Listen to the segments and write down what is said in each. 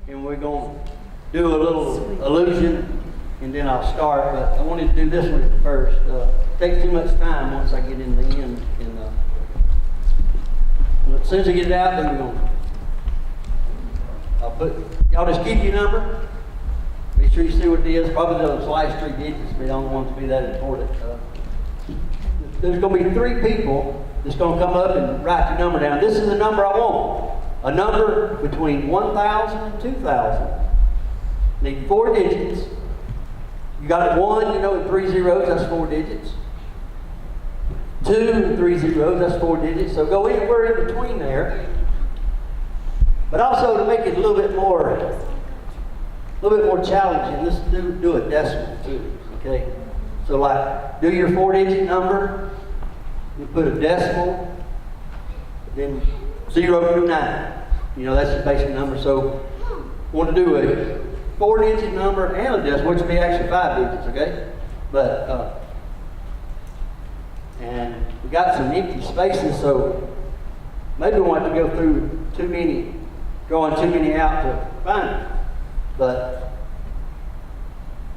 and we're going to do a little illusion, and then I'll start. But I wanted to do this one first. It takes too much time once I get in the end. And as soon as I get it out, then we're going to. I'll put. Y'all just keep your number. Be sure you see what it is. Probably those last 3 digits, but I don't want it to be that important. There's going to be 3 people that's going to come up and write your number down. This is the number I want. A number between 1,000 and 2,000. Need 4 digits. You got 1, and 3 zeros, that's 4 digits. 2 and 3 zeros, that's 4 digits. So go anywhere in between there. But also to make it a little bit more challenging, let's do a decimal too. Okay? So like, do your 4-digit number. You put a decimal, then 0 through 9. That's the basic number. So, want to do a 4-digit number and a decimal, which would be actually 5 digits, okay? But, and we got some empty spaces, so maybe we want to go through drawing too many out to find them. But,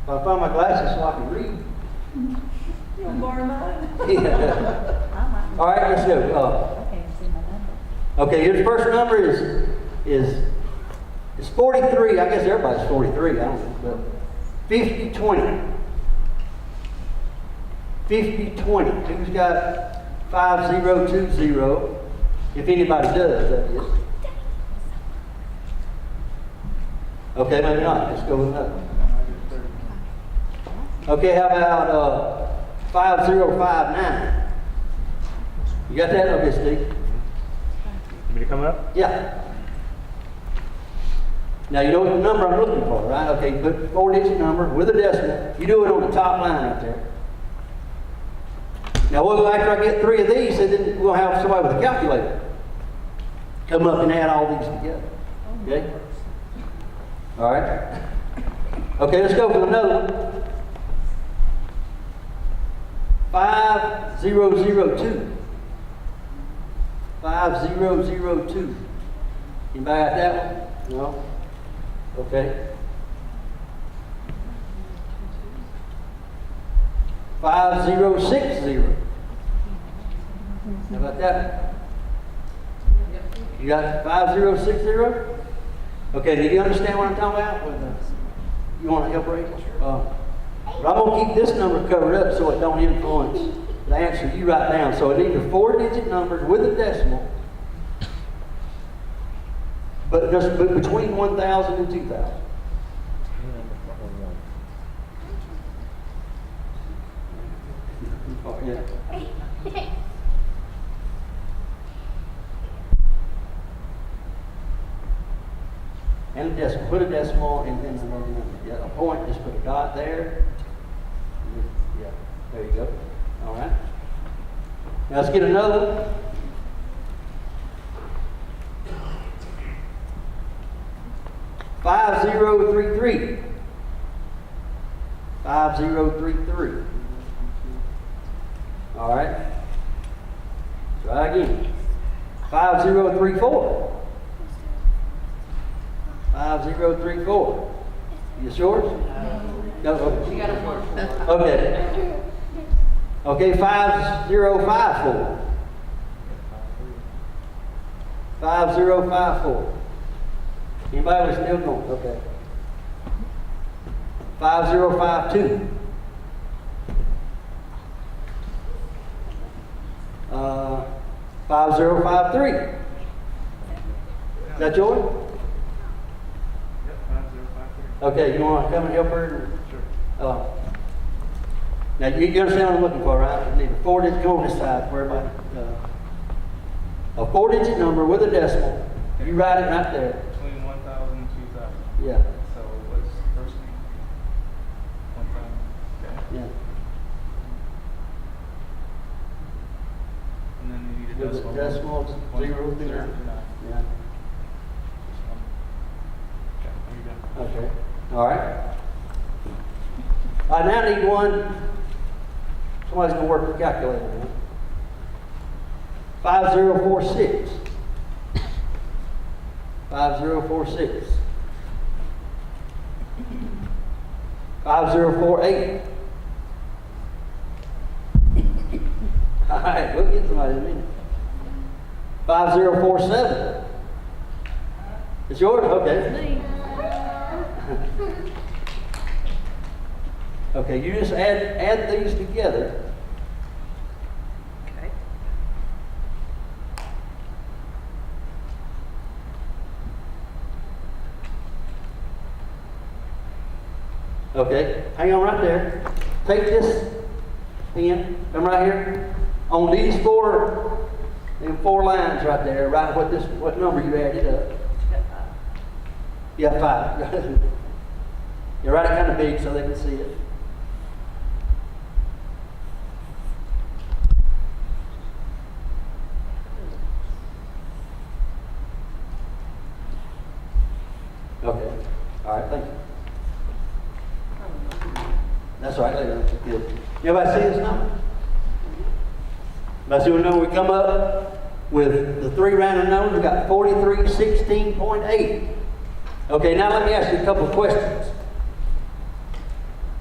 if I find my glasses so I can read. You want to borrow mine? Yeah. All right, let's go. I can't see my number. Okay, your first number is 43. I guess everybody's 43. I don't know, but 50-20. 50-20. Who's got 5020? If anybody does, that is. Okay, maybe not. Let's go with another. Okay, how about 5059? You got that? Okay, Steve. Want me to come up? Yeah. Now you know what the number I'm looking for, right? Okay, you put 4-digit number with a decimal. You do it on the top line right there. Now after I get 3 of these, then we'll have somebody with a calculator come up and add all these together. Okay? All right. Okay, let's go for another one. 5002. 5002. Anybody got that one? No? Okay. 5060. How about that? You got 5060? Okay, do you understand what I'm talking about? You want to help Rachel? But I'm going to keep this number covered up so it don't influence the answer you write down. So it needs a 4-digit number with a decimal, but just between 1,000 and 2,000. Oh, yeah. And a decimal. Put a decimal and then another number. Yeah, a point, just put a dot there. Yeah, there you go. All right. Now let's get another one. 5033. 5033. All right. Try again. 5034. 5034. You sure? No. Okay. You got a 4. Okay. Okay, 5054. 5054. Anybody was still going? Okay. 5052. 5053. Is that yours? Yep, 5053. Okay, you want to come and help her? Sure. Now you understand what I'm looking for, right? You need a 4-digit, go on this side for everybody. A 4-digit number with a decimal. You write it right there. Between 1,000 and 2,000. Yeah. So what's the first name? 1,000. Okay. Yeah. And then you need a With decimal. the decimals, 0 through 9. Yeah. Okay, there you go. Okay. All right. I now need one. Somebody's going to work the calculator now. 5046. 5046. 5048. All right, we'll get somebody in a minute. 5047. It's yours? Okay. Okay, you just add these together. Okay. Okay, hang on right there. Take this pen, come right here. On these four lines right there, write what number you added up. You got 5. You write it kind of big so they can see it. Okay. All right, thank you. That's right, later. Good. Everybody see this number? Everybody see what number we come up with? The 3 random numbers, we got 4316.8. Okay, now let me ask you a couple of questions.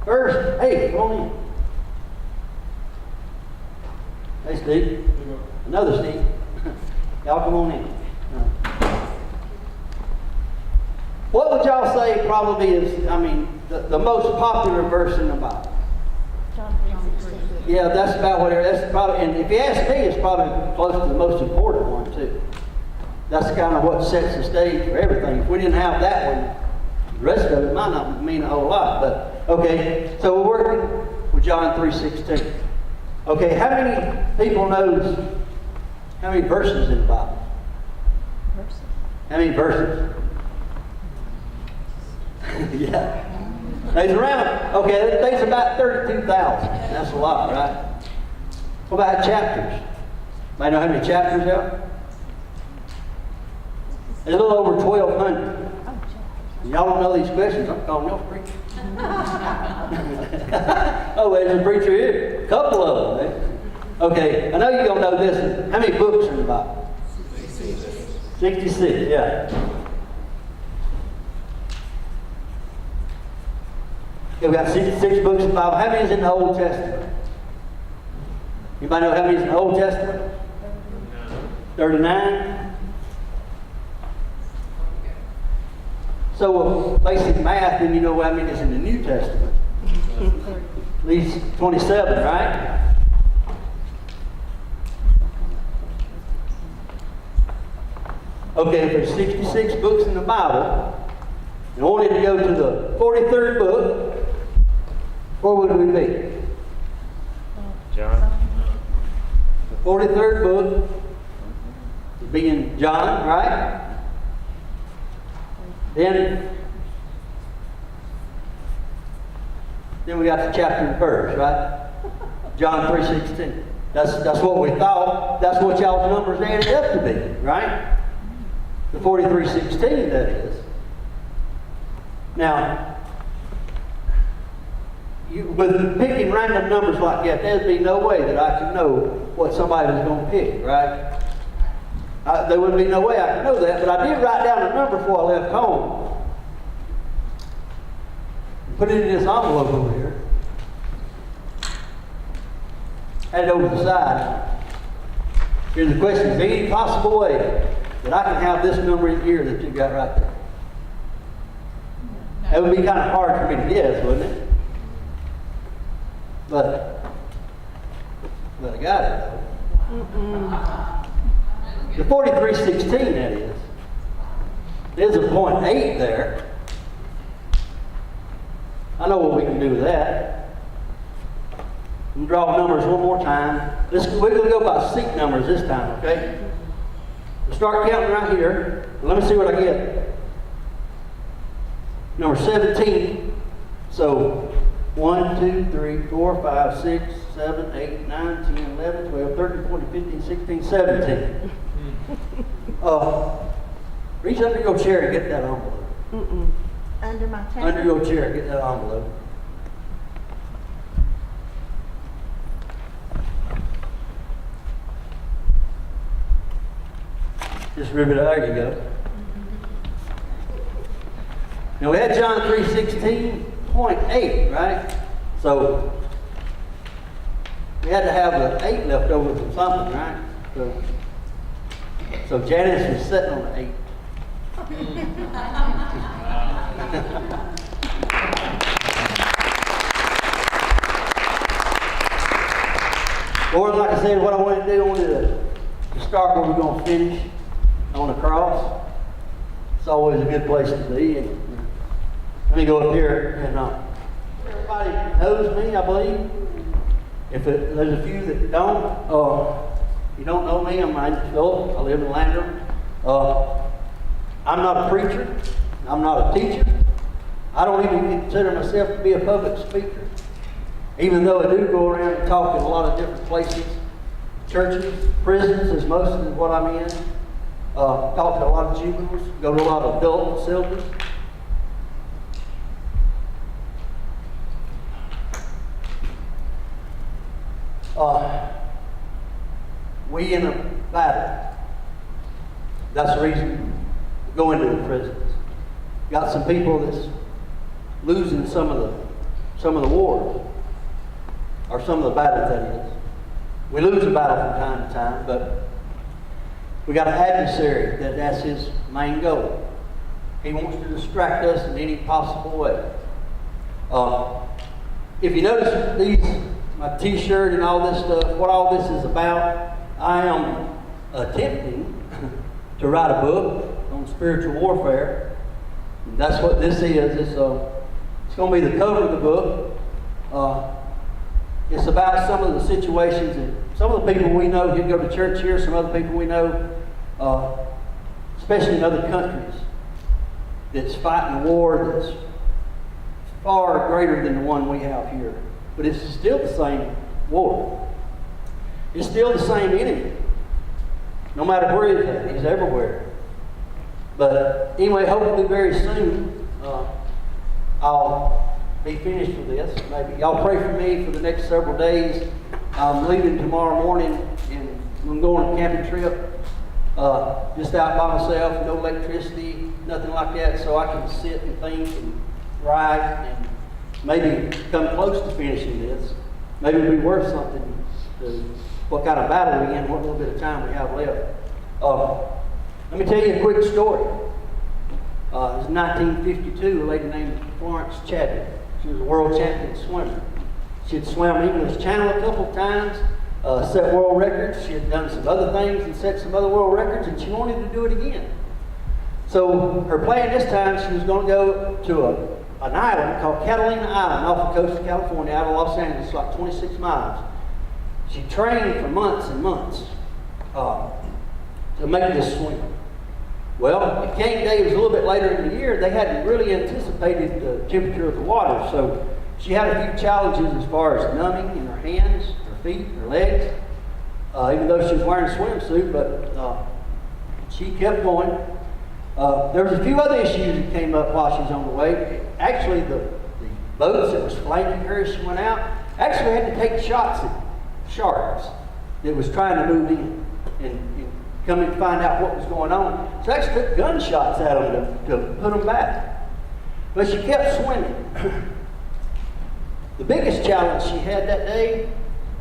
First, hey, come on in. Hey, Steve. Another Steve. Y'all come on in. What would y'all say probably is, the most popular verse in the Bible? John 3:16. Yeah, that's about what that's probably, and if you ask me, it's probably close to the most important one too. That's kind of what sets the stage for everything. If we didn't have that one, the rest of it might not mean a whole lot. But okay, so we're working with John 3:16. Okay, how many people knows how many verses in the Bible? Verses. How many verses? Yeah. There's around, okay, there's about 32,000. That's a lot, right? What about chapters? Anybody know how many chapters there are? There's a little over 1,200. Y'all don't know these questions, I'm calling y'all preacher. Oh, there's a preacher here. A couple of them, eh? Okay, I know you're going to know this. How many books are in the Bible? 66, yeah. Okay, we got 66 books in the Bible. How many is in the Old Testament? Anybody know how many is in the Old Testament? 39. So basic math, then you know how many is in the New Testament. At least 27, right? Okay, if there's 66 books in the Bible, and wanted to go to the 43rd book, where would we be? John. The 43rd book would be in John, right? Then we got the chapter and verse, right? John 3:16. That's what we thought. That's what y'all's numbers added up to be, right? The 43:16, that is. Now, with picking random numbers like that, there'd be no way that I could know what somebody was going to pick, right? There wouldn't be no way I could know that, but I did write down a number before I left home. Put it in this envelope over here. Had it over the side. Here's the question: is there any possible way that I can have this number in here that you got right there? That would be kind of hard for me to guess, wouldn't it? But I got it though. The 43:16, that is. There's a 0.8 there. I know what we can do with that. We'll draw numbers one more time. We're going to go by seat numbers this time, okay? We'll start counting right here. Let me see what I get. Number 17. So 1, 2, 3, 4, 5, 6, 7, 8, 9, 10, 11, 12, 13, 14, 15, 16, 17. Reach under your chair and get that envelope. Under my chair. Under your chair, get that envelope. Just rip it out, there you go. Now we had John 3:16.8, right? So we had to have the 8 left over from something, right? So Janice was sitting on the 8. Lord, like I said, what I wanted to do, I wanted to start where we're going to finish on the cross. It's always a good place to be. And let me go up here and everybody knows me, I believe. There's a few that don't, you don't know me. I'm Phillip. I live in Landrum. I'm not a preacher. I'm not a teacher. I don't even consider myself to be a public speaker. Even though I do go around and talk in a lot of different places, churches, prisons is most of what I'm in. Talk to a lot of juveniles, go to a lot of adult facilities. We in a battle. That's the reason we go into the prisons. Got some people that's losing some of the wars, or some of the battles, that is. We lose a battle from time to time, but we got an adversary that's his main goal. He wants to distract us in any possible way. If you notice my t-shirt and all this stuff, what all this is about, I am attempting to write a book on spiritual warfare. And that's what this is. It's going to be the cover of the book. It's about some of the situations that some of the people we know, you go to church here, some other people we know, especially in other countries, that's fighting a war that's far greater than the one we have here. But it's still the same war. It's still the same enemy. No matter where he's at, he's everywhere. But anyway, hopefully very soon, I'll be finished with this. Maybe y'all pray for me for the next several days. I'm leaving tomorrow morning and I'm going on a camping trip. Just out by myself, no electricity, nothing like that, so I can sit and think and write and maybe come close to finishing this. Maybe it'll be worth something to what kind of battle we're in, what little bit of time we have left. Let me tell you a quick story. It was 1952, a lady named Florence Chadwick. She was a world champion swimmer. She had swam English Channel a couple of times, set world records. She had done some other things and set some other world records, and she wanted to do it again. So her plan this time, she was going to go to an island called Catalina Island off the coast of California, out of Los Angeles, like 26 miles. She trained for months and months to make this swim. Well, it came day, it was a little bit later in the year, they hadn't really anticipated the temperature of the water, so she had a few challenges as far as numbing in her hands, her feet, her legs, even though she was wearing a swimsuit, but she kept going. There was a few other issues that came up while she was on the way. Actually, the boats that was flanking her as she went out actually had to take shots at sharks that was trying to move in and come and find out what was going on. So they actually took gunshots at them to put them back. But she kept swimming. The biggest challenge she had that day,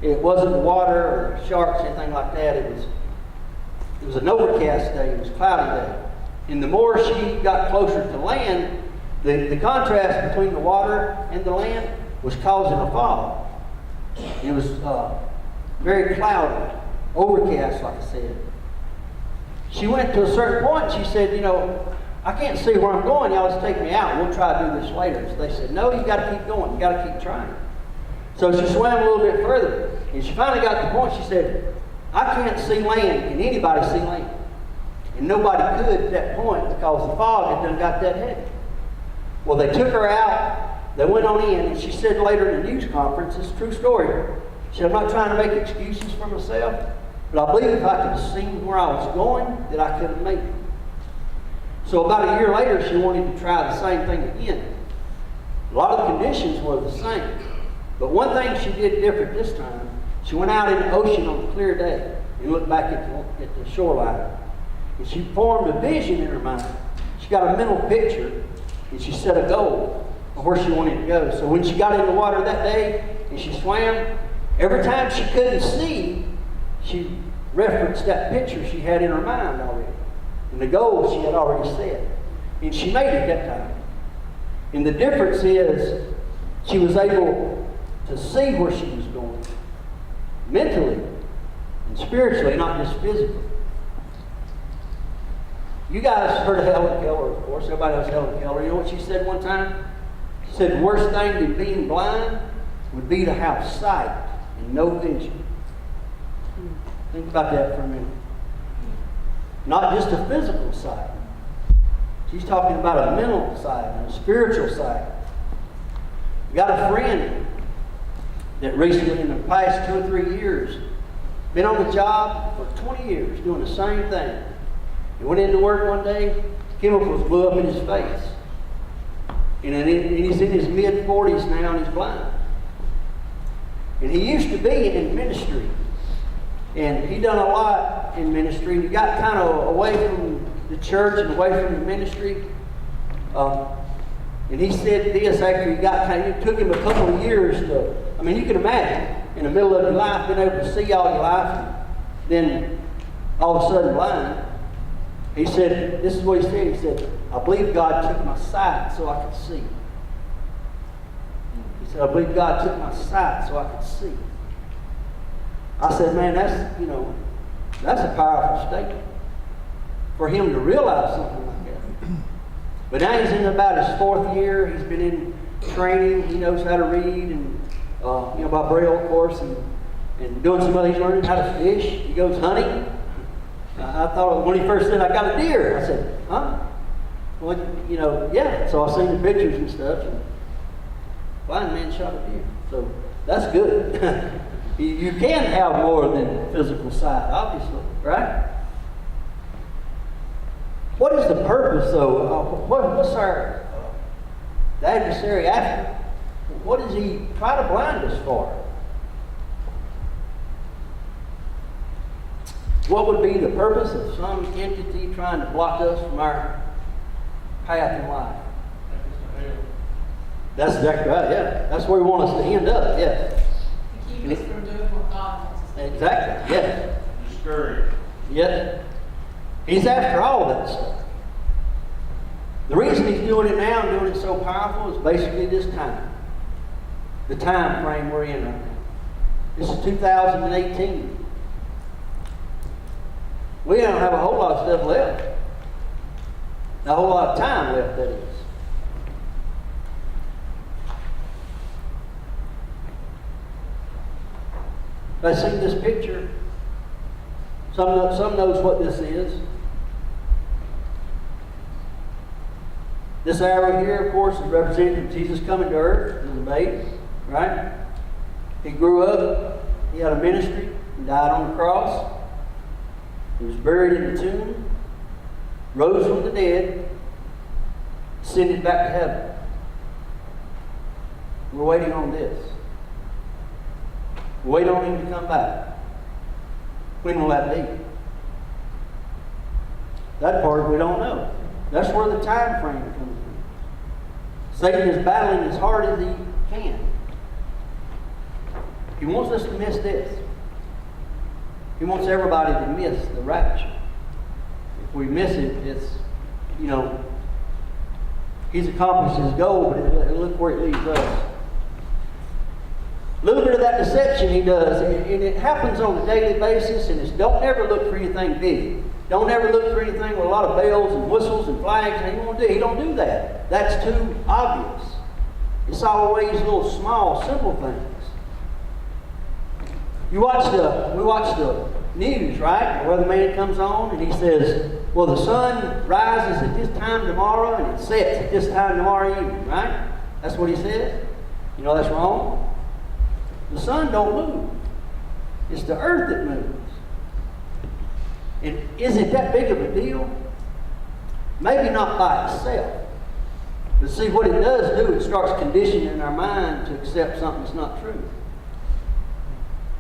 it wasn't the water or sharks or anything like that. It was an overcast day. It was a cloudy day. And the more she got closer to land, the contrast between the water and the land was causing a fog. It was very cloudy, overcast, like I said. She went to a certain point and she said, I can't see where I'm going. Y'all just take me out. We'll try to do this later. So they said, no, you got to keep going. You got to keep trying. So she swam a little bit further. And she finally got to the point, she said, I can't see land. Can anybody see land? And nobody could at that point because the fog had done got that heavy. Well, they took her out. They went on in. And she said later in the news conference, it's a true story. She said, I'm not trying to make excuses for myself, but I believe if I could have seen where I was going, that I could have made it. So about a year later, she wanted to try the same thing again. A lot of the conditions were the same. But one thing she did different this time, she went out in the ocean on a clear day and looked back at the shoreline. And she formed a vision in her mind. She got a mental picture And she set a goal of where she wanted to go. So when she got in the water that day and she swam, every time she couldn't see, she referenced that picture she had in her mind already. And the goal she had already set. And she made it that time. And the difference is she was able to see where she was going. Mentally and spiritually, not just physically. You guys heard of Helen Keller, of course. Everybody knows Helen Keller. You know what she said one time? She said, the worst thing than being blind would be to have sight and no vision. Think about that for a minute. Not just a physical sight. She's talking about a mental sight and a spiritual sight. We got a friend that recently, in the past 2 or 3 years, been on the job for 20 years doing the same thing. He went into work one day, chemicals blew up in his face. And he's in his mid-40s now and he's blind. And he used to be in ministry. And he done a lot in ministry. And he got kind of away from the church and away from the ministry. And he said this after he got kind of, it took him a couple of years to, I mean, you can imagine, in the middle of your life, being able to see all your life, and then all of a sudden blind. He said, this is what he said. He said, I believe God took my sight so I could see. He said, I believe God took my sight so I could see. I said, man, that's a powerful statement. For him to realize something like that. But now he's in about his 4th year. He's been in training. He knows how to read and, by Braille, of course, and doing some other, he's learning how to fish. He goes hunting. I thought when he first said, I got a deer. I said, huh? Well, yeah. So I seen the pictures and stuff. And blind man shot a deer. So that's good. You can have more than physical sight, obviously, right? What is the purpose, though? What's our the adversary after? What does he try to blind us for? What would be the purpose of some entity trying to block us from our path in life? That's exactly right, yeah. That's where he wants us to end up, yes. To keep us from doing what God wants us to do. Exactly, yes. Discouraged. Yes. He's after all that stuff. The reason he's doing it now and doing it so powerful is basically this time. The time frame we're in right now. This is 2018. We don't have a whole lot of stuff left. Not a whole lot of time left, that is. I see this picture. Some knows what this is. This arrow here, of course, is representative of Jesus coming to earth as a babe, right? He grew up. He had a ministry. He died on the cross. He was buried in the tomb, rose from the dead, ascended back to heaven. We're waiting on this. We're waiting on him to come back. When will that be? That part we don't know. That's where the time frame comes from. Satan is battling as hard as he can. He wants us to miss this. He wants everybody to miss the rapture. If we miss it, it's, he's accomplished his goal, but look where it leaves us. A little bit of that deception he does, and it happens on a daily basis, and it's don't ever look for anything big. Don't ever look for anything with a lot of bells and whistles and flags, and he don't do that. That's too obvious. It's always little small, simple things. We watch the news, right? The weatherman comes on and he says, well, the sun rises at this time tomorrow and it sets at this time tomorrow evening, right? That's what he says. You know that's wrong. The sun don't move. It's the earth that moves. And is it that big of a deal? Maybe not by itself. But see, what it does do, it starts conditioning our mind to accept something that's not true.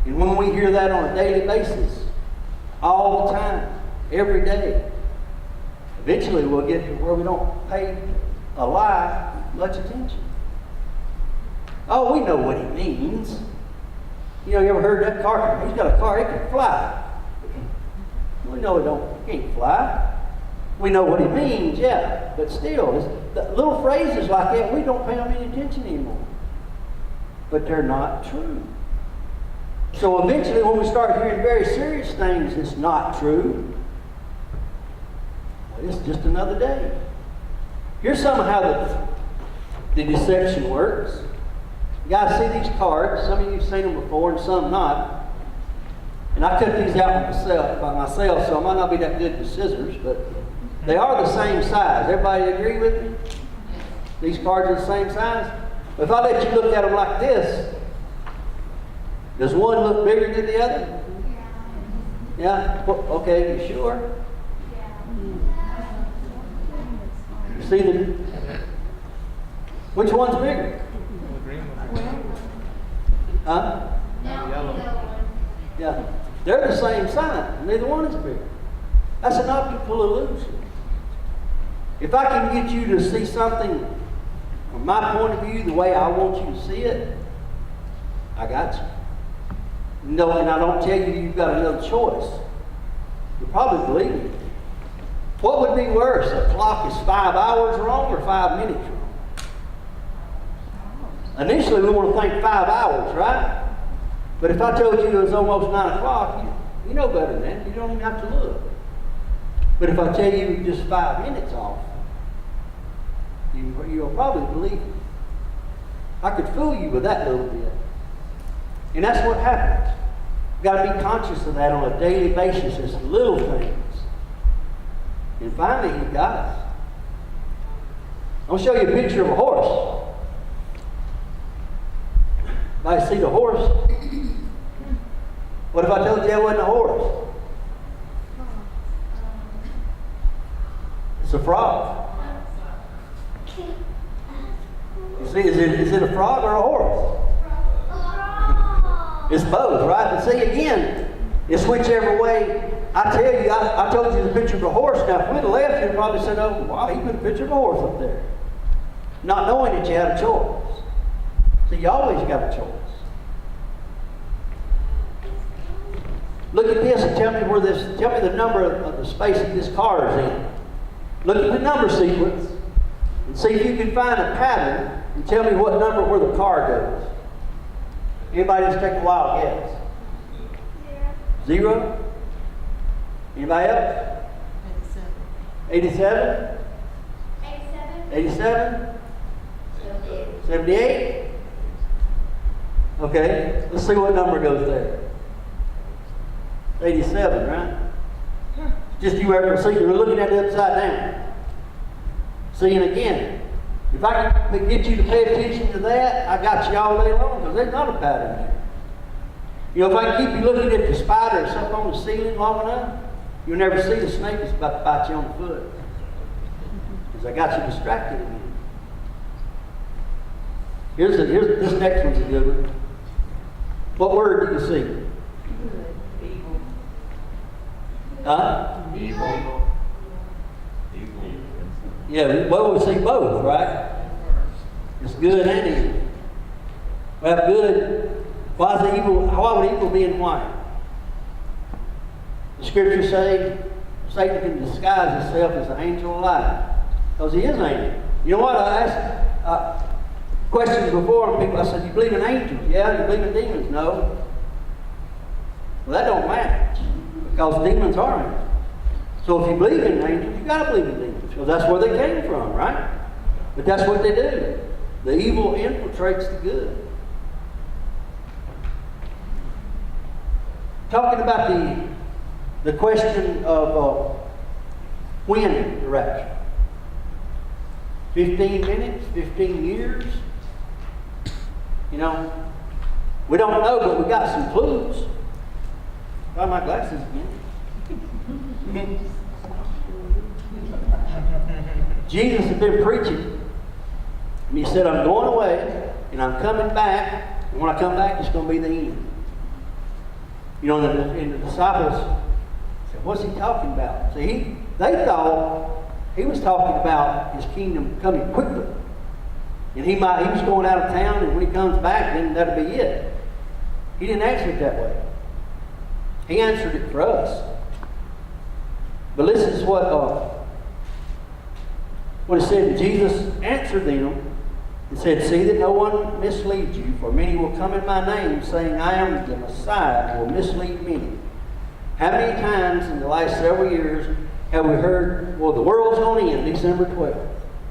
And when we hear that on a daily basis, all the time, every day, eventually we'll get to where we don't pay a lie much attention. Oh, we know what he means. You know, you ever heard that car? He's got a car, it can fly. We know it can't fly. We know what he means, yeah. But still, the little phrases like that, we don't pay them any attention anymore. But they're not true. So eventually, when we start hearing very serious things, it's not true. Well, it's just another day. Here's some of how the deception works. You guys see these cards. Some of you have seen them before and some not. And I cut these out by myself, so I might not be that good with scissors, but they are the same size. Everybody agree with me? These cards are the same size? But if I let you look at them like this, does one look bigger than the other? Yeah? Well, okay, you sure? You see which one's bigger? The green one. Huh? Now the yellow. Yeah. They're the same size. Neither one is bigger. That's an optical illusion. If I can get you to see something from my point of view, the way I want you to see it, I got you. No, and I don't tell you you've got another choice. You'll probably believe me. What would be worse? A clock is 5 hours wrong or 5 minutes wrong? Initially, we want to think 5 hours, right? But if I told you it was almost 9 o'clock, you know better than that. You don't even have to look. But if I tell you just 5 minutes off, you'll probably believe it. I could fool you with that little bit. And that's what happens. You've got to be conscious of that on a daily basis. It's little things. And finally, you got it. I'll show you a picture of a horse. Anybody see the horse? What if I told you that wasn't a horse? It's a frog. You see, is it a frog or a horse? It's both, right? But see, again, it's whichever way. I tell you, I told you the picture of a horse. Now, if we'd have left, you'd probably said, oh, wow, he put a picture of a horse up there. Not knowing that you had a choice. So you always got a choice. Look at this and tell me the number of the space that this car is in. Look at the number sequence and see if you can find a pattern and tell me what number where the car goes. Anybody just take a wild guess? 0? Anybody else? 87? 87? 78? Okay, let's see what number goes there. 87, right? Just you ever see, you're looking at it upside down. Seeing again. If I can get you to pay attention to that, I got you all day long, because there's not a pattern there. You know, if I can keep you looking at the spider that's up on the ceiling long enough, you'll never see the snake that's about to bite you on the foot. Because I got you distracted again. This next one's a good one. What word do you see? Evil. Huh? Evil. Yeah, well, we see both, right? It's good and evil. Well, good. Why would evil be in white? The scriptures say Satan can disguise himself as an angel of light. Because he is an angel. You know what? I asked questions before, and people, I said, you believe in angels? Yeah. You believe in demons? No. Well, that don't match. Because demons are angels. So if you believe in angels, you got to believe in demons. Because that's where they came from, right? But that's what they do. The evil infiltrates the good. Talking about the question of when the rapture. 15 minutes, 15 years. You know, we don't know, but we got some clues. Got my glasses again. Jesus had been preaching, and he said, I'm going away, and I'm coming back, and when I come back, it's going to be the end. You know, and the disciples said, what's he talking about? See, they thought He was talking about his kingdom coming quickly. And he was going out of town, and when he comes back, then that'll be it. He didn't answer it that way. He answered it for us. But listen to what it said. Jesus answered them and said, "See that no one misleads you, for many will come in my name, saying, I am the Messiah, and will mislead many." How many times in the last several years have we heard, well, the world's going to end December 12th.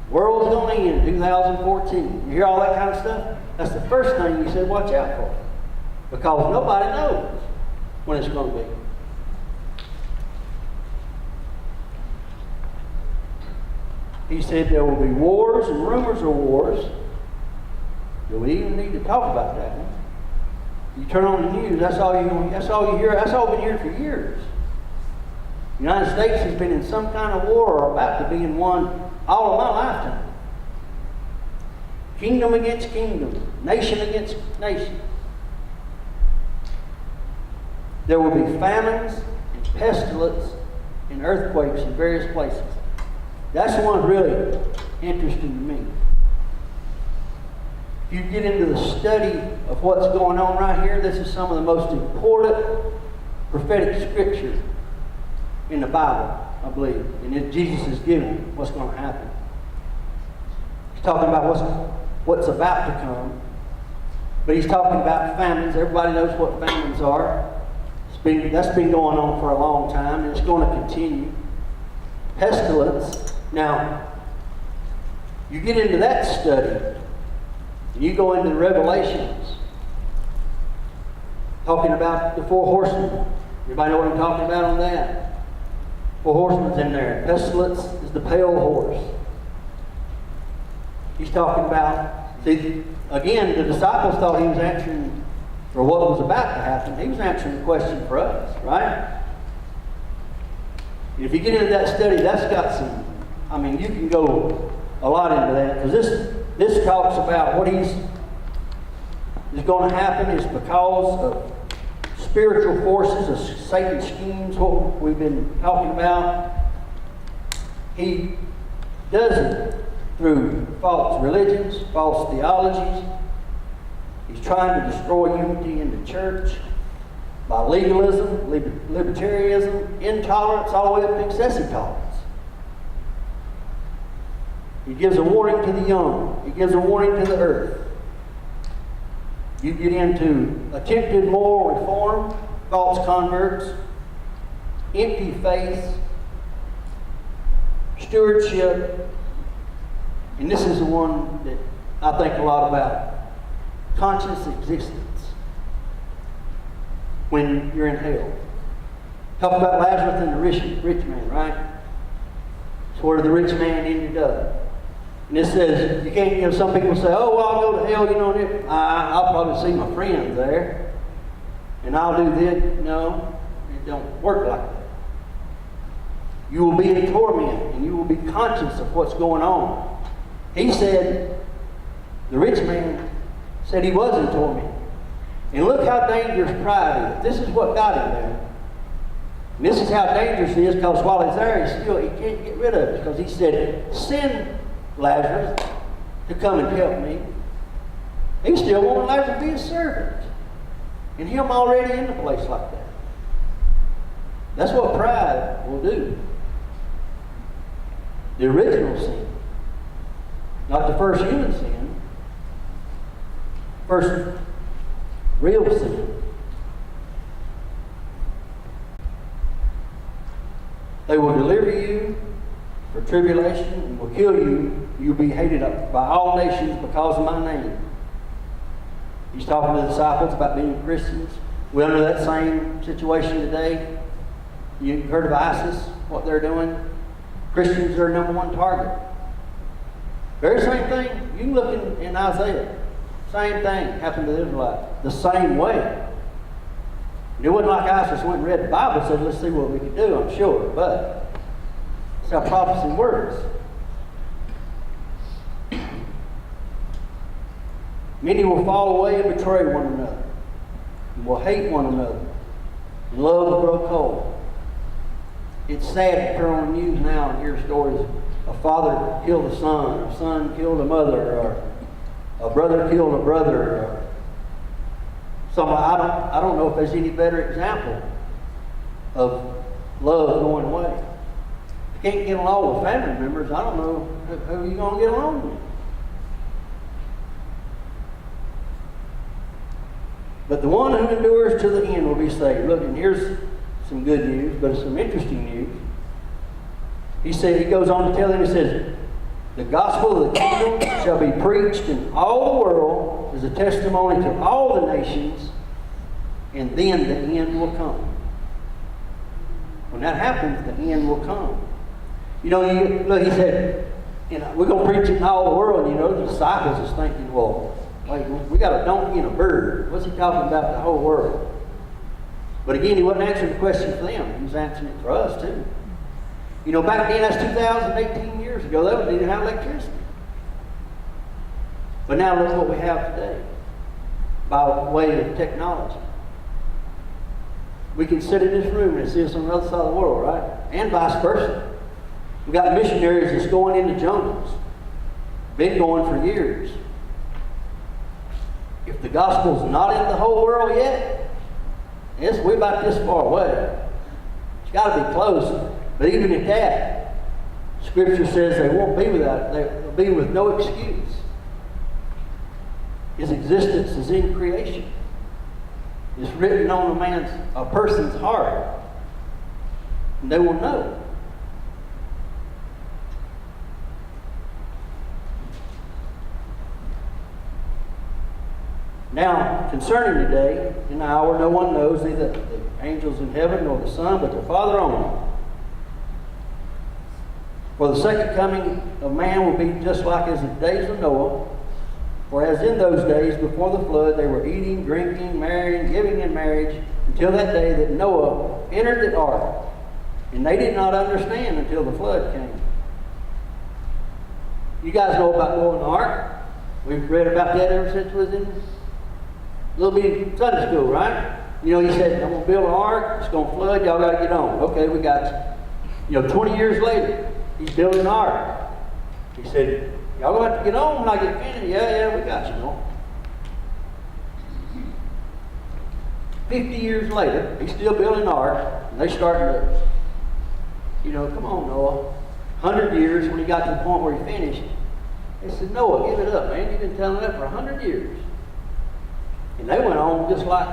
The world's going to end 2014. You hear all that kind of stuff? That's the first thing you said, watch out for. Because nobody knows when it's going to be. He said there will be wars and rumors of wars. Do we even need to talk about that? You turn on the news, that's all you hear. That's all we've been hearing for years. The United States has been in some kind of war or about to be in one all of my lifetime. Kingdom against kingdom, nation against nation. There will be famines, and pestilence, and earthquakes in various places. That's the one really interesting to me. If you get into the study of what's going on right here, this is some of the most important prophetic scripture in the Bible, I believe. And Jesus is giving what's going to happen. He's talking about what's about to come. But he's talking about famines. Everybody knows what famines are. That's been going on for a long time, and it's going to continue. Pestilence. Now, you get into that study, and you go into the Revelations, talking about the 4 horsemen. Everybody know what I'm talking about on that? 4 horsemen's in there. Pestilence is the pale horse. He's talking about, see, again, the disciples thought he was answering for what was about to happen. He was answering the question for us, right? If you get into that study, that's got some, you can go a lot into that, because this talks about what is going to happen is because of spiritual forces, of Satan's schemes, what we've been talking about. He does it through false religions, false theologies. He's trying to destroy unity in the church by legalism, libertarianism, intolerance, all the way up to excessive tolerance. He gives a warning to the young. He gives a warning to the earth. You get into attempted moral reform, false converts, empty faith, stewardship, and this is the one that I think a lot about. Conscious existence when you're in hell. Talk about Lazarus and the rich man, right? It's where the rich man ended up. And it says, you can't, some people say, oh, well, I'll go to hell, and I'll probably see my friends there, and I'll do this. No, it don't work like that. You will be in torment, and you will be conscious of what's going on. He said, the rich man said he was in torment. And look how dangerous pride is. This is what got him there. And this is how dangerous it is, because while he's there, he can't get rid of it. Because he said, send Lazarus to come and help me. He still wanted Lazarus to be a servant. And him already in a place like that. That's what pride will do. The original sin. Not the first human sin. First real sin. They will deliver you for tribulation and will kill you. You'll be hated by all nations because of my name. He's talking to the disciples about being Christians. We're under that same situation today. You heard of ISIS, what they're doing? Christians are their #1 target. Very same thing. You can look in Isaiah. Same thing happened to the Israelites. The same way. It wasn't like ISIS went and read the Bible and said, let's see what we can do, I'm sure. But that's how prophecy works. Many will fall away and betray one another. And will hate one another. And love will grow cold. It's sad to turn on the news now and hear stories a father killed a son, or a son killed a mother, or a brother killed a brother, or somebody. I don't know if there's any better example of love going away. If you can't get along with family members, I don't know who you're going to get along with. But the one who endures to the end will be saved. Look, and here's some good news, but it's some interesting news. He goes on to tell them, he says, the gospel of the kingdom shall be preached in all the world as a testimony to all the nations, and then the end will come. When that happens, the end will come. Look, he said, we're going to preach it in all the world. The disciples is thinking, well, wait, we got a donkey and a bird. What's he talking about, the whole world? But again, he wasn't answering the question for them. He was answering it for us, too. Back then, that's 2018 years ago, they didn't have electricity. But now look what we have today by way of technology. We can sit in this room and see us on the other side of the world, right? And vice versa. We've got missionaries that's going into jungles. Been going for years. If the gospel's not in the whole world yet, we're about this far away. It's got to be close. But even at that, Scripture says they won't be without it. They'll be with no excuse. His existence is in creation. It's written on a person's heart. And they will know. Now, concerning today, in the hour no one knows, neither the angels in heaven nor the Son, but the Father only. For the second coming of man will be just like as the days of Noah. For as in those days before the flood, they were eating, drinking, marrying, giving in marriage, until that day that Noah entered the ark. And they did not understand until the flood came. You guys know about Noah and the ark? We've read about that ever since we was in little bitty Sunday school, right? He said, I'm going to build an ark, it's going to flood, y'all got to get on. Okay, we got you. 20 years later, he's building an ark. He said, y'all going to have to get on when I get finished. Yeah, we got you, Noah. 50 years later, he's still building an ark, and they started to, come on, Noah. 100 years, when he got to the point where he finished, they said, Noah, give it up, man. You've been telling that for 100 years. And they went on just like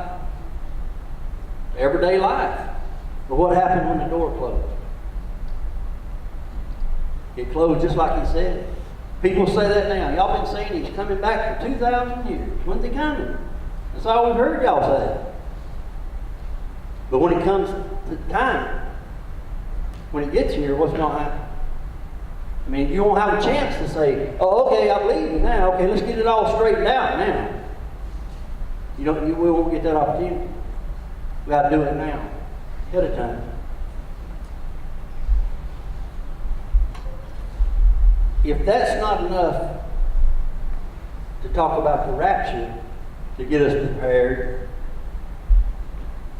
everyday life. But what happened when the door closed? It closed just like he said. People say that now. Y'all been saying he's coming back for 2,000 years. When's he coming? That's all we've heard y'all say. But when it comes to time, when it gets here, what's going to happen? I mean, you won't have a chance to say, oh, okay, I believe you now. Okay, let's get it all straightened out now. We won't get that opportunity. We got to do it now, ahead of time. If that's not enough to talk about the rapture to get us prepared,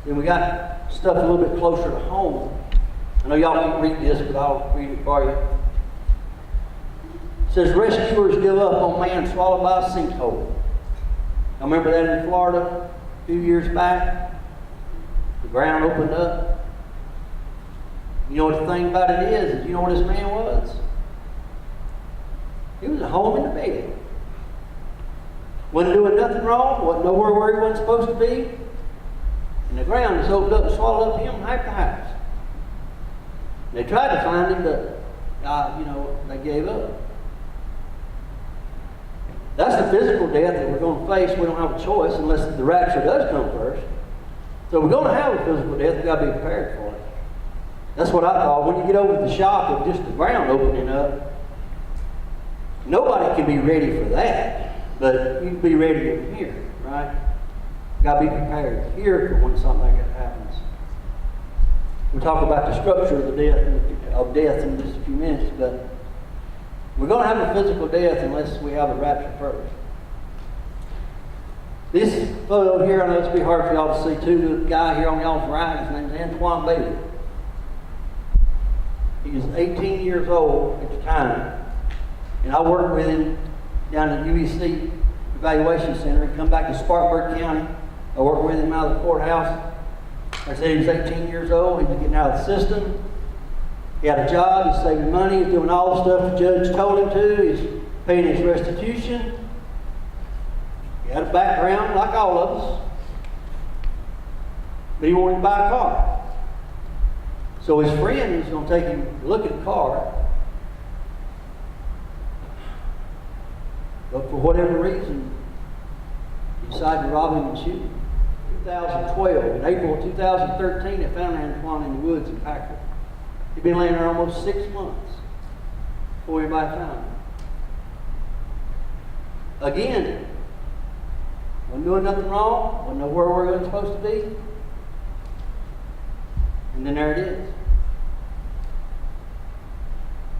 then we got stuff a little bit closer to home. I know y'all can't read this, but I'll read it for you. It says, rescuers give up on man swallowed by a sinkhole. I remember that in Florida a few years back. The ground opened up. You know what the thing about it is you know what this man was? He was at home in the bed. Wasn't doing nothing wrong, wasn't nowhere where he wasn't supposed to be. And the ground just opened up and swallowed up him and half the house. They tried to find him, but they gave up. That's the physical death that we're going to face. We don't have a choice unless the rapture does come first. So we're going to have a physical death. We've got to be prepared for it. That's what I call, when you get over the shock of just the ground opening up, nobody can be ready for that, but you can be ready in here, right? You've got to be prepared here for when something like that happens. We'll talk about the structure of the death in just a few minutes, but we're going to have a physical death unless we have a rapture first. This photo here, I know it's be hard for y'all to see too. The guy here on y'all's right, his name's Antoine Bailey. He was 18 years old at the time. And I worked with him down at UEC Evaluation Center. He come back to Spartanburg County. I worked with him out of the courthouse. Like I said, he was 18 years old. He was getting out of the system. He had a job. He's saving money. He's doing all the stuff the judge told him to. He's paying his restitution. He had a background like all of us. But he wanted to buy a car. So his friend was going to take him to look at the car. But for whatever reason, he decided to rob him and shoot him. 2012, in April of 2013, they found Antoine in the woods in Packard. He'd been laying there almost 6 months before anybody found him. Again, wasn't doing nothing wrong, wasn't know where we were supposed to be. And then there it is.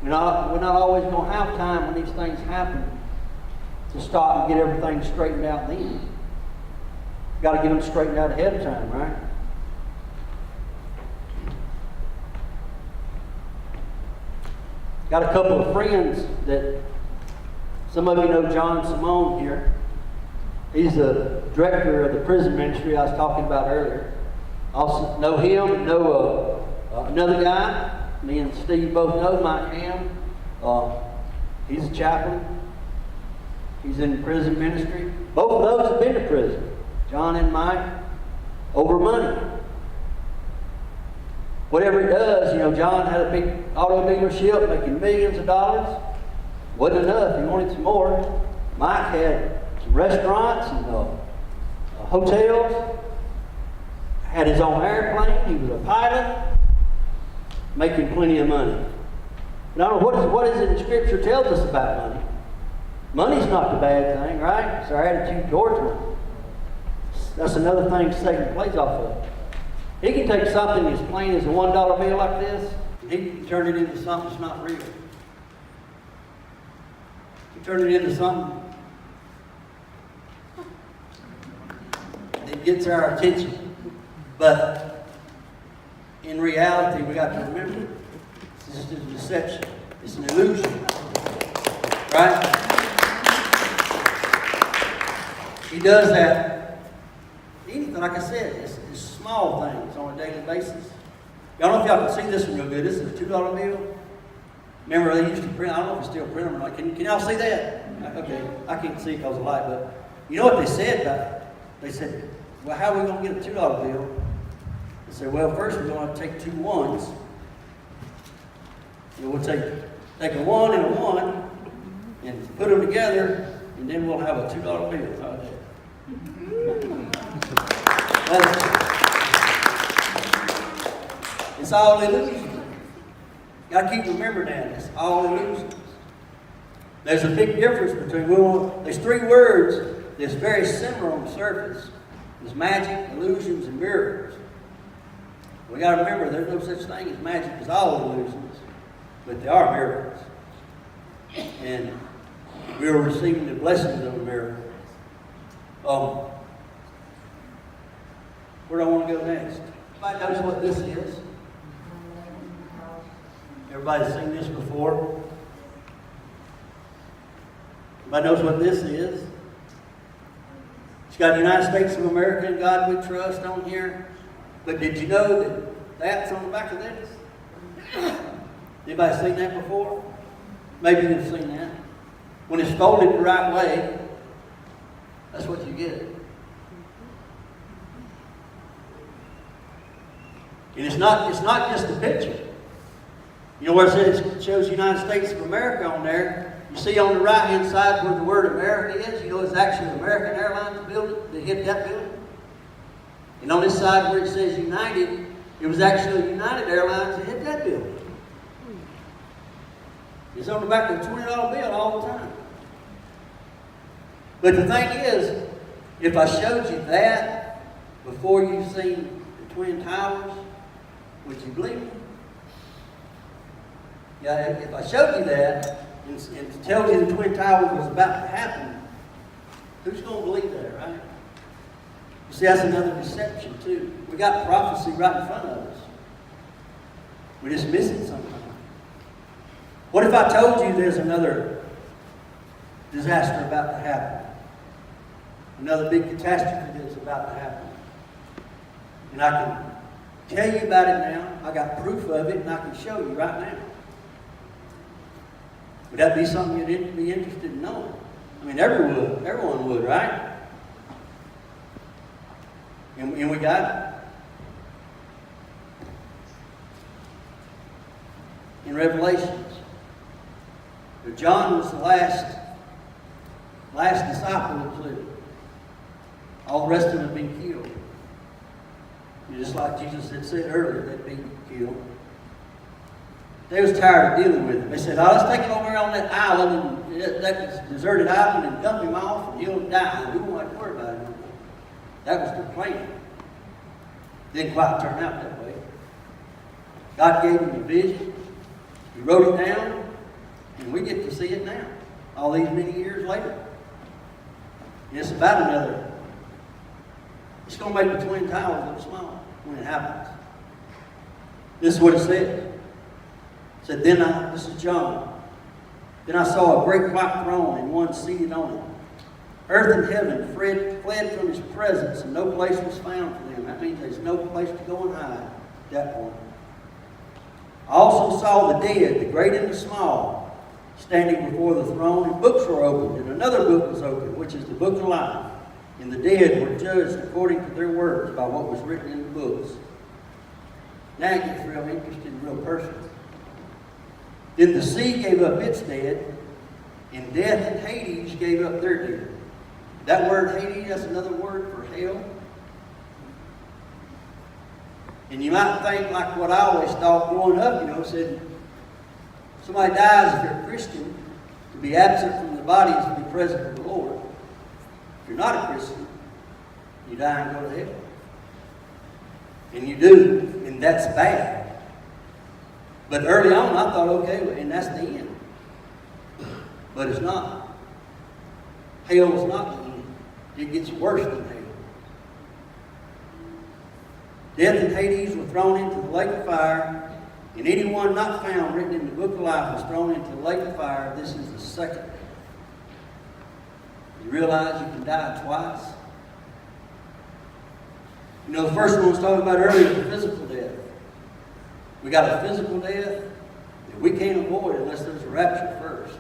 We're not always going to have time when these things happen to stop and get everything straightened out then. Got to get them straightened out ahead of time, right? Got a couple of friends that, some of you know John Simone here. He's the director of the prison ministry I was talking about earlier. Also know him and know another guy. Me and Steve both know Mike Ham. He's a chaplain. He's in prison ministry. Both of those have been to prison. John and Mike, over money. Whatever it does, you know, John had a big auto dealership making millions of dollars. Wasn't enough. He wanted some more. Mike had some restaurants and hotels. Had his own airplane. He was a pilot, making plenty of money. And I don't know what is it in Scripture tells us about money. Money's not the bad thing, right? It's our attitude towards money. That's another thing Satan plays off of. He can take something as plain as a $1 bill like this, and he can turn it into something that's not real. He can turn it into something that gets our attention. But in reality, we got to remember, this is a deception. It's an illusion. Right? He does that. Anything, like I said, it's small things on a daily basis. Y'all know if y'all can see this one real good. This is a $2 bill. Remember they used to print, I don't know if it's still printed or not. Can y'all see that? Okay, I can't see it because of light, but you know what they said about it? They said, well, how are we going to get a $2 bill? They said, well, first we're going to take two ones. And we'll take a 1 and a 1 and put them together, and then we'll have a $2 bill. Right there. It's all illusion. Got to keep remembering that. It's all illusions. There's a big difference between, there's three words that's very similar on the surface. There's magic, illusions, and miracles. We got to remember there's no such thing as magic as all illusions, but they are miracles. And we are receiving the blessings of a miracle. Where do I want to go next? Everybody knows what this is. Everybody's seen this before. Everybody knows what this is. It's got the United States of America and God we trust on here. But did you know that that's on the back of this? Anybody seen that before? Maybe you've seen that. When it's folded the right way, that's what you get. And it's not just a picture. You know where it says it shows United States of America on there? You see on the right-hand side where the word America is, you know it's actually American Airlines building that hit that building. And on this side where it says United, it was actually United Airlines that hit that building. It's on the back of a $20 bill all the time. But the thing is, if I showed you that before you've seen the Twin Towers, would you believe me? Yeah, if I showed you that and told you the Twin Towers was about to happen, who's going to believe that, right? You see, that's another deception too. We got prophecy right in front of us. We just miss it sometimes. What if I told you there's another disaster about to happen? Another big catastrophe that's about to happen. And I can tell you about it now. I got proof of it, and I can show you right now. Would that be something you'd be interested in knowing? I mean, everyone would, right? And we got it. In Revelations, but John was the last disciple that lived. All the rest of them had been killed. And just like Jesus had said earlier, they'd be killed. They was tired of dealing with him. They said, let's take him over on that island, and that deserted island, and dump him off, and he'll die. We won't have to worry about him. That was their plan. Didn't quite turn out that way. God gave him a vision. He wrote it down, and we get to see it now, all these many years later. And it's about another. It's going to make the Twin Towers look small when it happens. This is what it says. It said, this is John. Then I saw a great white throne and one seated on it. Earth and heaven fled from his presence, and no place was found for them. That means there's no place to go and hide at that point. I also saw the dead, the great and the small, standing before the throne, and books were opened, and another book was opened, which is the book of life. And the dead were judged according to their works by what was written in the books. Now it gets real interesting, real personal. Then the sea gave up its dead, and death and Hades gave up their dead. That word Hades, that's another word for hell. And you might think, like what I always thought growing up, said, somebody dies if you're a Christian, to be absent from the body is to be present with the Lord. If you're not a Christian, you die and go to hell. And you do, and that's bad. But early on I thought, okay, and that's the end. But it's not. Hell is not the end. It gets worse than hell. Death and Hades were thrown into the lake of fire, and anyone not found written in the book of life was thrown into the lake of fire. This is the second death. You realize you can die twice? The first one was talking about earlier, the physical death. We got a physical death that we can't avoid unless there's a rapture first.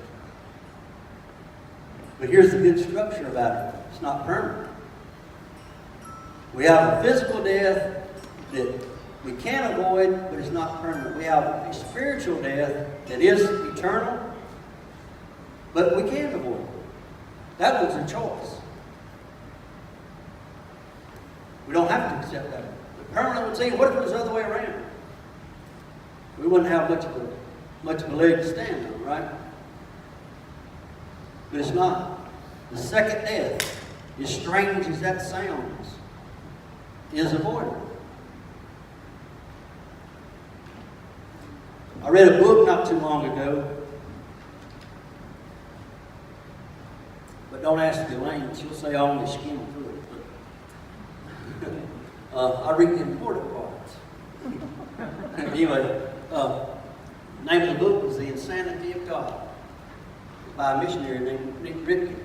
But here's the good structure about it. It's not permanent. We have a physical death that we can't avoid, but it's not permanent. We have a spiritual death that is eternal, but we can't avoid it. That was a choice. We don't have to accept that. The permanent would say, what if it was the other way around? We wouldn't have much of a leg to stand on, right? But it's not. The second death, as strange as that sounds, is avoidable. I read a book not too long ago, but don't ask Elaine, she'll say I only skim through it. I read the important parts. Anyway, the name of the book was The Insanity of God, by a missionary named Nick Ripken.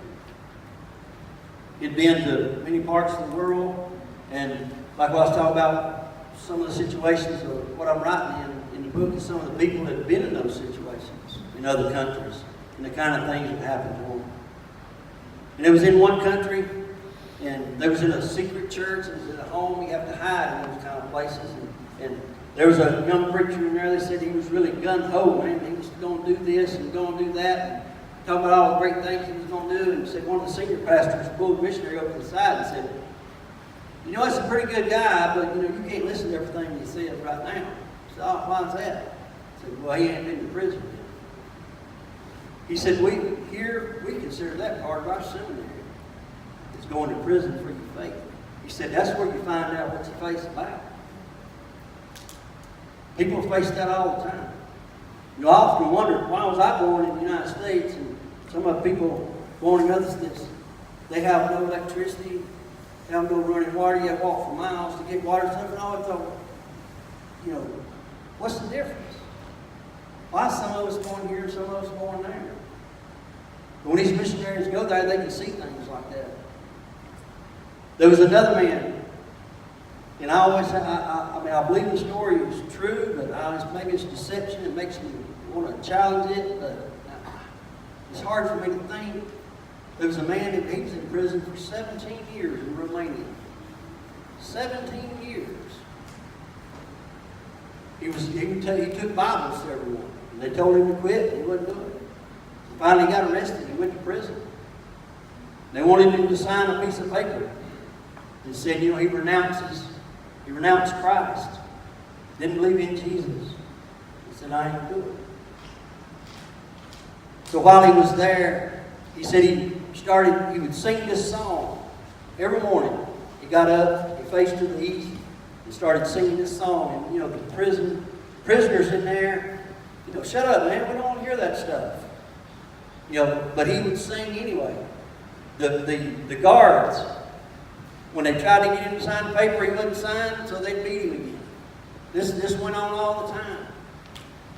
He'd been to many parts of the world, and like what I was talking about, some of the situations of what I'm writing in the book is some of the people that have been in those situations in other countries, and the kind of things that happened to them. And it was in one country, and they was in a secret church, it was in a home. You have to hide in those kind of places. And there was a young preacher in there that said he was really gun-ho, man. He was going to do this and going to do that, and talking about all the great things he was going to do. And said one of the senior pastors pulled the missionary over to the side and said, that's a pretty good guy, but you can't listen to everything he says right now. I said, why is that? I said, well, he ain't been to prison yet. He said, we consider that part of our seminary. It's going to prison for your faith. He said, that's where you find out what your faith's about. People face that all the time. I often wonder, why was I born in the United States, and some of the people born in other states, they have no electricity, they have no running water, you have to walk for miles to get water and stuff, and all I thought, what's the difference? Why some of us going here and some of us going there? When these missionaries go there, they can see things like that. There was another man, and I believe the story is true, but maybe it's deception. It makes me want to challenge it, but it's hard for me to think. There was a man, he was in prison for 17 years in Romania. 17 years. He took Bibles to everyone. And they told him to quit, and he wouldn't do it. He finally got arrested. He went to prison. They wanted him to sign a piece of paper that said, he renounced Christ. Didn't believe in Jesus. He said, I ain't do it. So while he was there, he said he would sing this song every morning. He got up, he faced to the east, and started singing this song. And the prisoners in there, shut up, man, we don't want to hear that stuff. But he would sing anyway. The guards, when they tried to get him to sign the paper, he wouldn't sign, so they'd beat him again. This went on all the time.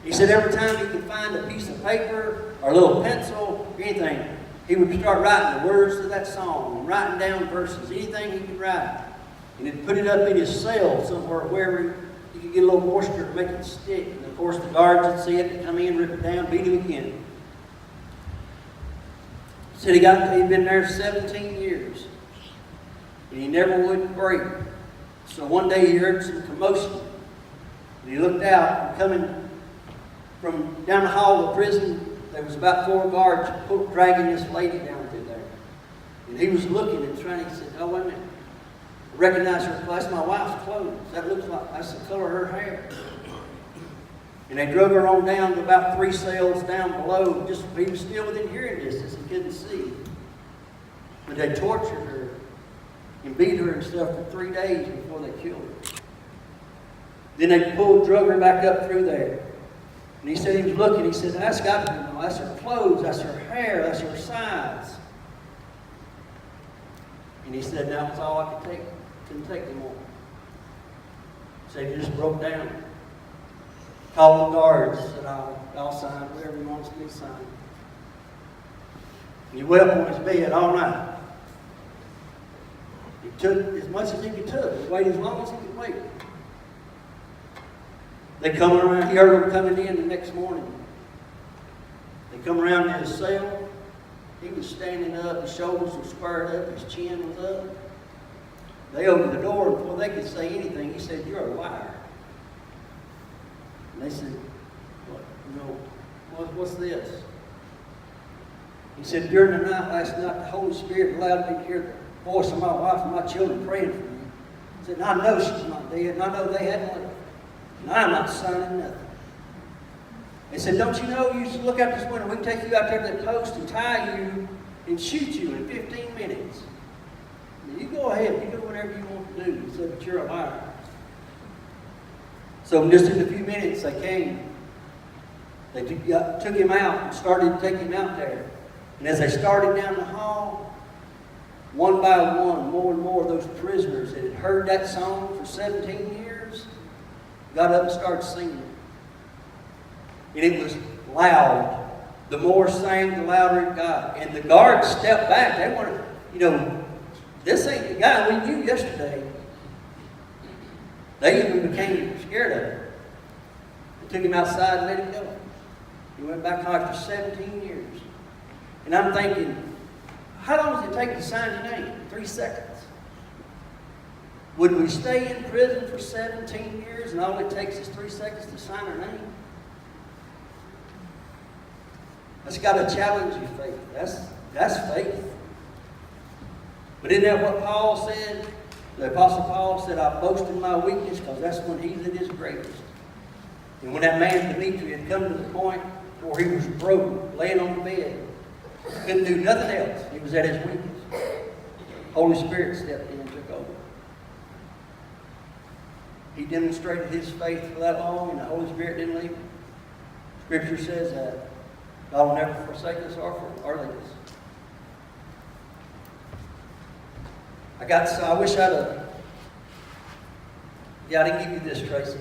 He said every time he could find a piece of paper or a little pencil, anything, he would start writing the words to that song and writing down verses, anything he could write. And he'd put it up in his cell somewhere where he could get a little moisture to make it stick. And of course the guards would see it, they'd come in, rip it down, beat him again. He said he'd been there 17 years. And he never would break. So one day he heard some commotion. And he looked out, and coming from down the hall of the prison, there was about 4 guards dragging this lady down through there. And he was looking and trying, he said, oh, wait a minute. I recognize her, that's my wife's clothes. That's the color of her hair. And they drug her on down to about 3 cells down below. He was still within hearing distance and couldn't see. But they tortured her and beat her and stuff for 3 days before they killed her. Then they drug her back up through there. And he said he was looking, he said, that's got to be no. That's her clothes, that's her hair, that's her size. And he said, that was all I could take. Couldn't take anymore. He said he just broke down. Called the guards, said, I'll sign whatever he wants me to sign. And he wept on his bed all night. He took as much as he could take. He waited as long as he could wait. They come around, he heard them coming in the next morning. They come around in his cell. He was standing up, his shoulders were squared up, his chin was up. They opened the door, and before they could say anything, he said, you're a liar. And they said, what's this? He said, during the night last night, the Holy Spirit allowed me to hear the voice of my wife and my children praying for me. He said, I know she's not dead, and I know they hadn't left. And I'm not signing nothing. They said, don't you know, you should look out this window. We can take you out there to that post and tie you and shoot you in 15 minutes. And you go ahead, you do whatever you want to do. He said, but you're a liar. So just in a few minutes they came. They took him out and started taking him out there. And as they started down the hall, one by one, more and more of those prisoners that had heard that song for 17 years got up and started singing. And it was loud. The more sang, the louder it got. And the guards stepped back. They wanted, this ain't the guy we knew yesterday. They even became scared of him. They took him outside and let him go. He went back home after 17 years. And I'm thinking, how long does it take to sign your name? 3 seconds. Would we stay in prison for 17 years and all it takes is 3 seconds to sign our name? That's got to challenge your faith. That's faith. But isn't that what Paul said? The Apostle Paul said, I boast in my weakness because that's when he's at his greatest. And when that man Dimitri had come to the point where he was broken, laying on the bed, couldn't do nothing else, he was at his weakest. Holy Spirit stepped in and took over. He demonstrated his faith for that long, and the Holy Spirit didn't leave him. Scripture says that God will never forsake us or leave us. I wish I'd have. Yeah, I didn't give you this, Tracy.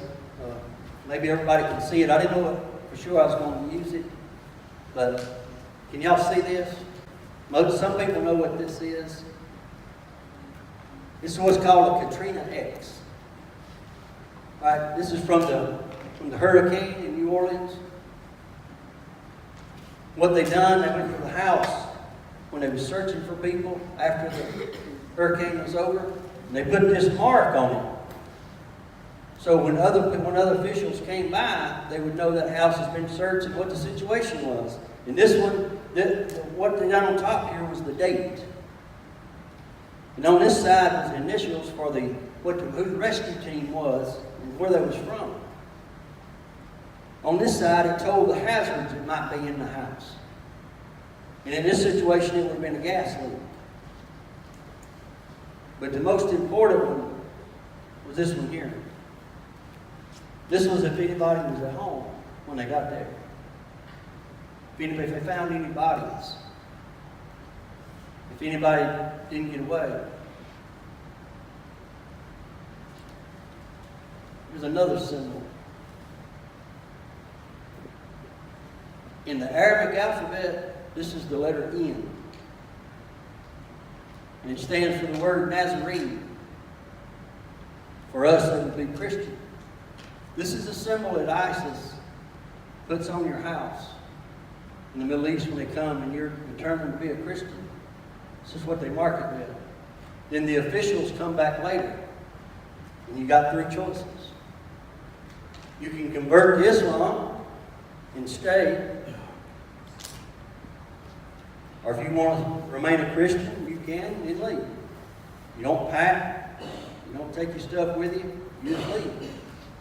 Maybe everybody can see it. I didn't know for sure I was going to use it. But can y'all see this? Some people know what this is. This is what's called a Katrina X. Right? This is from the hurricane in New Orleans. What they done, they went to the house when they were searching for people after the hurricane was over, and they put this mark on it. So when other officials came by, they would know that house has been searched and what the situation was. And this one, what they done on top here was the date. And on this side was the initials for who the rescue team was and where they was from. On this side, it told the hazards that might be in the house. And in this situation, it would have been a gas leak. But the most important one was this one here. This was if anybody was at home when they got there. If they found any bodies. If anybody didn't get away. There's another symbol. In the Arabic alphabet, this is the letter N. And it stands for the word Nazarene. For us, it would be Christian. This is a symbol that ISIS puts on your house in the Middle East when they come and you're determined to be a Christian. This is what they mark it with. Then the officials come back later. And you got 3 choices. You can convert to Islam and stay. Or if you want to remain a Christian, you can and leave. You don't pack. You don't take your stuff with you. You just leave.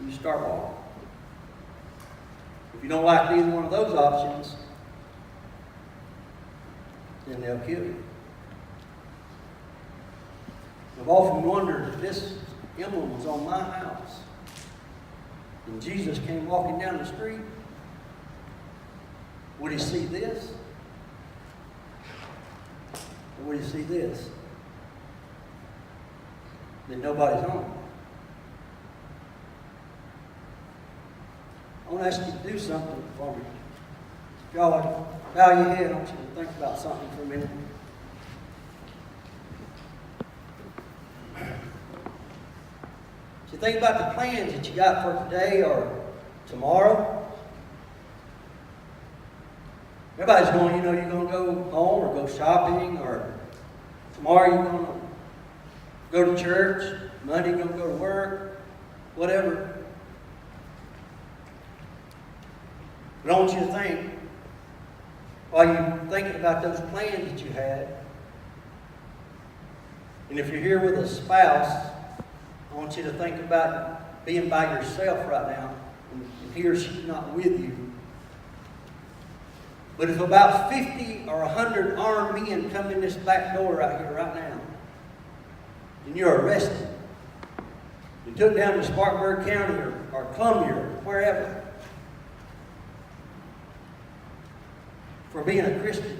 You start walking. If you don't like either one of those options, then they'll kill you. I've often wondered if this emblem was on my house and Jesus came walking down the street, would he see this? Or would he see this? That nobody's home. I want to ask you to do something for me. Y'all bow your head. I want you to think about something for a minute. So think about the plans that you got for today or tomorrow. Everybody's going, you're going to go home or go shopping, or tomorrow you're going to go to church, Monday you're going to go to work, whatever. But I want you to think, while you're thinking about those plans that you had, and if you're here with a spouse, I want you to think about being by yourself right now, and he or she's not with you. But if about 50 or 100 armed men come in this back door right here, right now, and you're arrested, you took down to Spartanburg County or Columbia or wherever for being a Christian,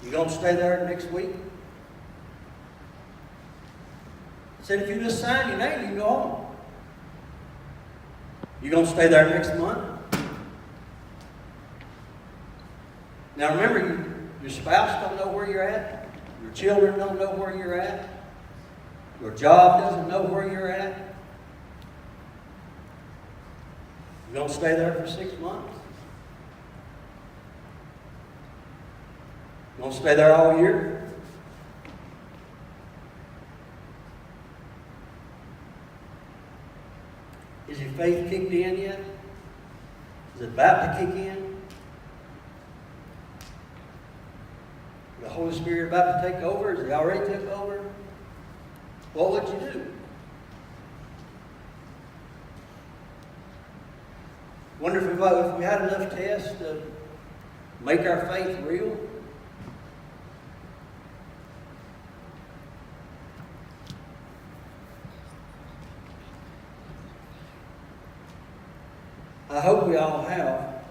you going to stay there next week? I said, if you just sign your name, you can go home. You going to stay there next month? Now remember, your spouse don't know where you're at. Your children don't know where you're at. Your job doesn't know where you're at. You going to stay there for 6 months? You going to stay there all year? Is your faith kicked in yet? Is it about to kick in? The Holy Spirit about to take over? Is it already took over? What would you do? Wonder if we had enough tests to make our faith real? I hope we all have.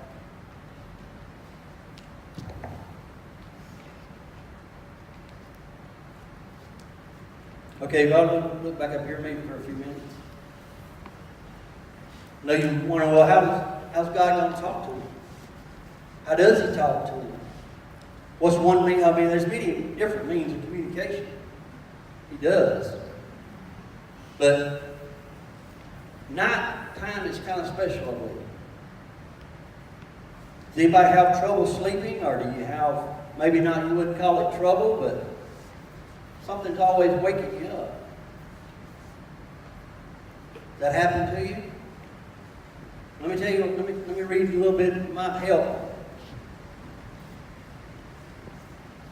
Okay, well, look back up here maybe for a few minutes. I know you wonder, well, how's God going to talk to him? How does he talk to him? What's one mean? I mean, there's many different means of communication. He does. But night time is kind of special, I believe. Does anybody have trouble sleeping, or do you have, maybe not, you wouldn't call it trouble, but something's always waking you up? That happened to you? Let me tell you, let me read you a little bit, it might help.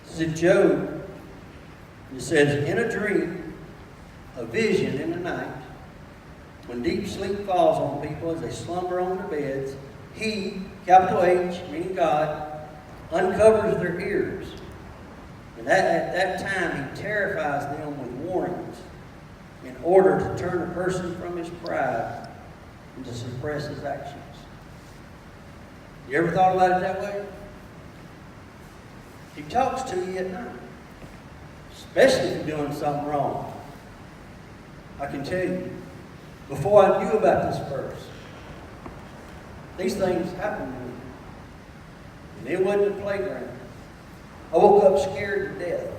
This is Job. It says, in a dream, a vision in the night, when deep sleep falls on people as they slumber on their beds, he, capital H, meaning God, uncovers their ears. And at that time, he terrifies them with warnings in order to turn a person from his pride and to suppress his actions. You ever thought about it that way? He talks to you at night, especially if you're doing something wrong. I can tell you, before I knew about this verse, these things happened to me. And it wasn't a playground. I woke up scared to death.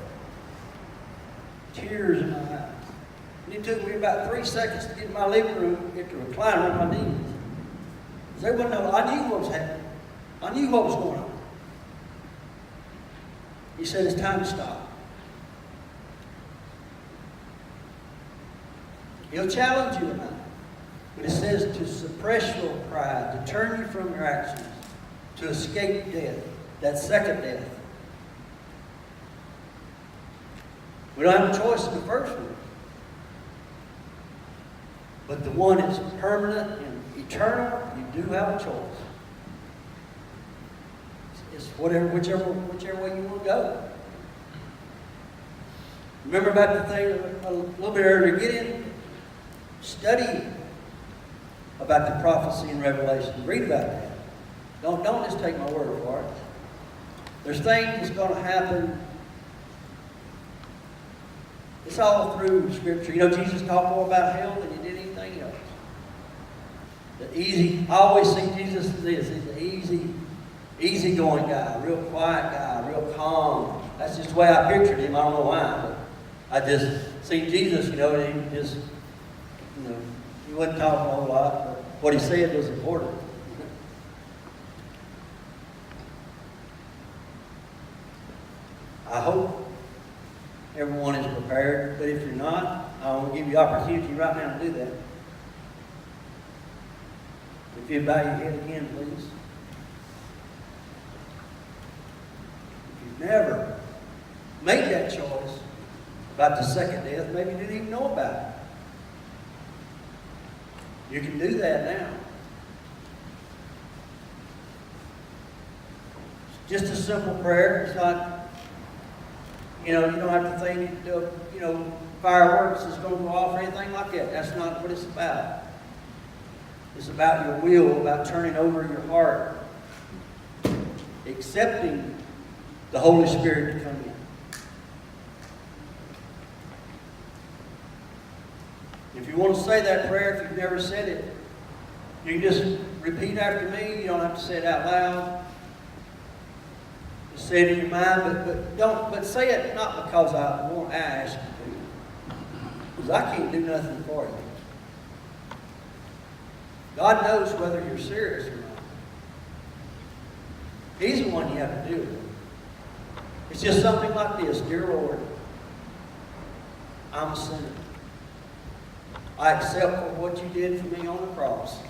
Tears in my eyes. And it took me about 3 seconds to get in my living room, get the recliner on my knees. Because everyone knows I knew what was happening. I knew what was going on. He said, it's time to stop. He'll challenge you tonight. But it says to suppress your pride, to turn you from your actions, to escape death, that second death. We don't have a choice in the first one. But the one that's permanent and eternal, you do have a choice. It's whichever way you want to go. Remember about the thing a little bit earlier, get in, study about the prophecy in Revelation. Read about that. Don't just take my word for it. There's things that's going to happen. It's all through Scripture. You know, Jesus talked more about hell than he did anything else. I always see Jesus as this. He's an easygoing guy, real quiet guy, real calm. That's just the way I pictured him. I don't know why, but I just see Jesus, and he just, he wasn't talking a whole lot, but what he said was important. I hope everyone is prepared, but if you're not, I want to give you opportunity right now to do that. If you bow your head again, please. If you've never made that choice about the second death, maybe you didn't even know about it. You can do that now. It's just a simple prayer. It's not, you don't have to think, fireworks is going to go off or anything like that. That's not what it's about. It's about your will, about turning over your heart, accepting the Holy Spirit to come in. If you want to say that prayer, if you've never said it, you can just repeat after me. You don't have to say it out loud. Just say it in your mind, but say it not because I want to ask you to. Because I can't do nothing for you. God knows whether you're serious or not. He's the one you have to deal with. It's just something like this. Dear Lord, I'm a sinner. I accept what you did for me on the cross.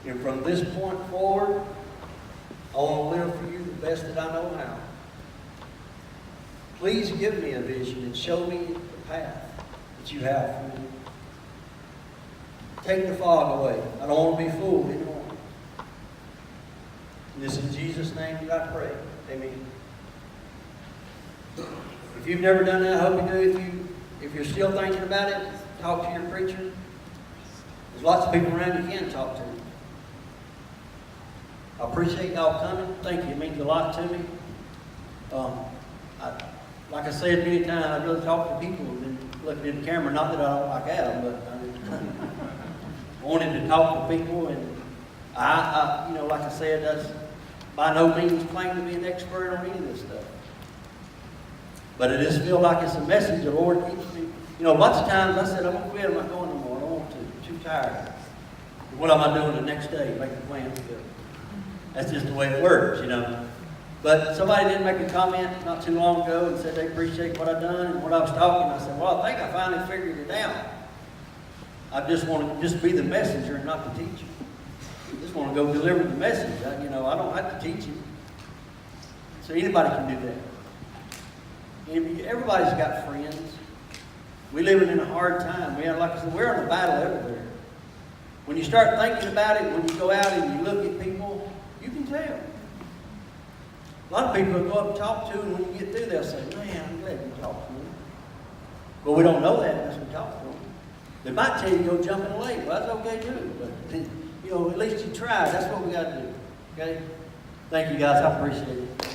And from this point forward, I want to live for you the best that I know how. Please give me a vision and show me the path that you have for me. Take the fog away. I don't want to be fooled anymore. And this is in Jesus' name that I pray. Amen. If you've never done that, I hope you do. If you're still thinking about it, talk to your preacher. There's lots of people around you can talk to. I appreciate y'all coming. Thank you. It means a lot to me. Like I said many times, I'd rather talk to people than looking in the camera. Not that I don't like Adam, but I wanting to talk to people, and I like I said, that's by no means claim to be an expert on any of this stuff. But I just feel like it's a message the Lord keeps me. Lots of times I said, I'm going to quit, I'm not going no more, I don't want to, I'm too tired. What am I doing the next day? Making plans to go. That's just the way it works, But somebody did make a comment not too long ago and said they appreciate what I've done and what I was talking. I said, well, I think I finally figured it out. I just want to be the messenger and not the teacher. I just want to go deliver the message. I don't have to teach him. So anybody can do that. Everybody's got friends. We're living in a hard time. Like I said, we're in a battle everywhere. When you start thinking about it, when you go out and you look at people, you can tell. A lot of people will go up and talk to, and when you get through, they'll say, man, I'm glad you talked to me. Well, we don't know that unless we talk to them. They might tell you to go jump in the lake. Well, that's okay too. But, at least you try. That's what we got to do. Okay? Thank you, guys. I appreciate it.